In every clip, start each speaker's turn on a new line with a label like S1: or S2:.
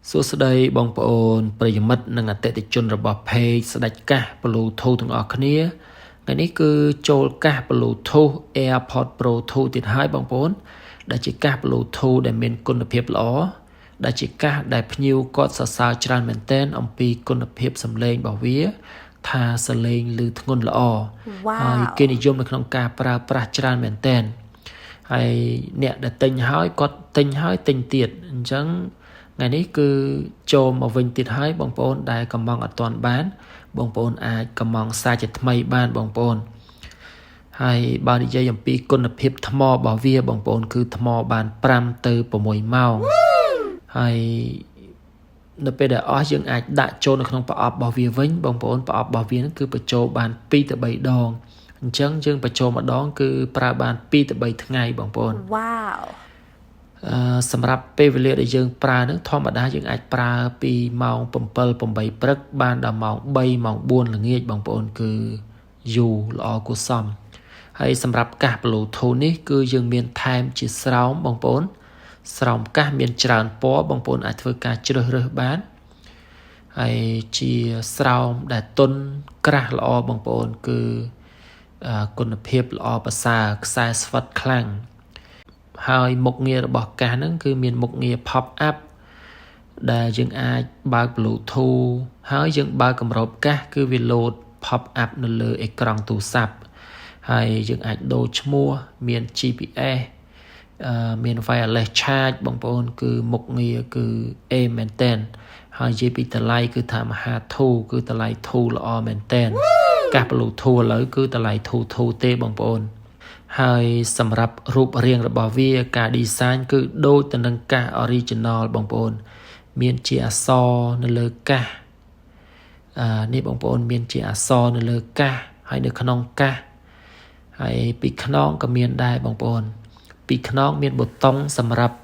S1: សួស្តីបងប្អូនប្រិយមិត្តនិងអតិថិជនរបស់ Page ស្ដេចកាស Bluetooth ទាំងអស់គ្នាថ្ងៃនេះគឺចូលកាស Bluetooth AirPods Pro 2ទៀតហើយបងប្អូនដែលជាកាស Bluetooth ដែលមានគុណភាពល្អដែលជាកាសដែលភ្ញៀវគាត់សរសើរច្រើនមែនទែនអំពីគុណភាពសំឡេងរបស់វាថាសំឡេងឮធ្ងន់ល្អហើយគេនិយមនៅក្នុងការប្រើប្រាស់ច្រើនមែនទែនហើយអ្នកដែលទិញហើយគាត់ទិញហើយទិញទៀតអញ្ចឹងថ្ងៃនេះគឺចូលមកវិញទៀតហើយបងប្អូនដែលកំងអត់ទាន់បានបងប្អូនអាចកំងសារជាថ្មីបានបងប្អូនហើយបើនិយាយអំពីគុណភាពថ្មរបស់វាបងប្អូនគឺថ្មបាន5ទៅ6ម៉ោងហើយនៅពេលដែលអស់យើងអាចដាក់ចូលនៅក្នុងប្រអប់របស់វាវិញបងប្អូនប្រអប់របស់វានឹងគឺបញ្ចូលបាន2ទៅ3ដងអញ្ចឹងយើងបញ្ចូលម្ដងគឺប្រើបាន2ទៅ3ថ្ងៃបងប្អូន
S2: វ៉ាវ
S1: សម្រាប់ពេលវេលាដែលយើងប្រើនឹងធម្មតាយើងអាចប្រើពីម៉ោង7 8ព្រឹកបានដល់ម៉ោង3ម៉ោង4ល្ងាចបងប្អូនគឺយូរល្អគួរសមហើយសម្រាប់កាស Bluetooth នេះគឺយើងមានថែមជាស្រោមបងប្អូនស្រោមកាសមានច្រើនពណ៌បងប្អូនអាចធ្វើការជ្រើសរើសបានហើយជាស្រោមដែលទន់ក្រាស់ល្អបងប្អូនគឺគុណភាពល្អប្រសើរខ្សែស្វិតខ្លាំងហើយមុខងាររបស់កាសហ្នឹងគឺមានមុខងារ pop up ដែលយើងអាចបើក Bluetooth ហើយយើងបើកគម្របកាសគឺវាលោត pop up នៅលើអេក្រង់ទូរស័ព្ទហើយយើងអាចដូរឈ្មោះមាន GPS មាន wireless charge បងប្អូនគឺមុខងារគឺអេមែនតែនហើយនិយាយពីតម្លៃគឺថាមហាធូរគឺតម្លៃធូរល្អមែនតែនកាស Bluetooth ឥឡូវគឺតម្លៃធូរទេបងប្អូនហើយសម្រាប់រូបរាងរបស់វាការ design គឺដូចទៅនឹងកាស original បងប្អូនមានជាអក្សរនៅលើកាសនេះបងប្អូនមានជាអក្សរនៅលើកាសហើយនៅក្នុងកាសហើយពីខ្នងក៏មានដែរបងប្អូនពីខ្នងមានប៊ូតុងសម្រាប់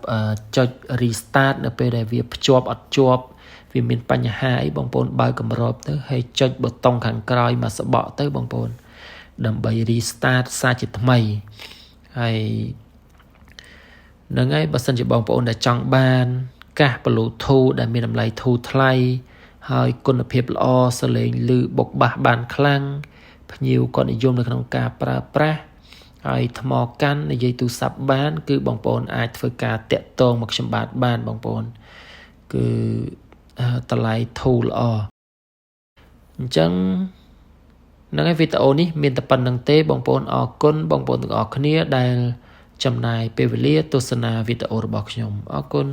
S1: ចុច restart នៅពេលដែលវាភ្ជាប់អត់ជាប់វាមានបញ្ហាអីបងប្អូនបើកគម្របទៅហើយចុចប៊ូតុងខាងក្រោយមកស្បកទៅបងប្អូនដើម្បី restart សារជាថ្មីហើយនឹងហើយបើសិនជាបងប្អូនដែលចង់បានកាស Bluetooth ដែលមានតម្លៃធូរថ្លៃហើយគុណភាពល្អសលេងឮបុកបាសបានខ្លាំងភ្ញៀវគាត់និយមនៅក្នុងការប្រើប្រាស់ហើយថ្មកាន់និយាយទូរស័ព្ទបានគឺបងប្អូនអាចធ្វើការតាក់ទងមកខ្ញុំបានបងប្អូនគឺតម្លៃធូរល្អអញ្ចឹងនឹងហើយវីដេអូនេះមានតែប៉ុណ្្នឹងទេបងប្អូនអរគុណបងប្អូនទាំងអស់គ្នាដែលចំណាយពេលវេលាទស្សនាវីដេអូរបស់ខ្ញុំអរគុណ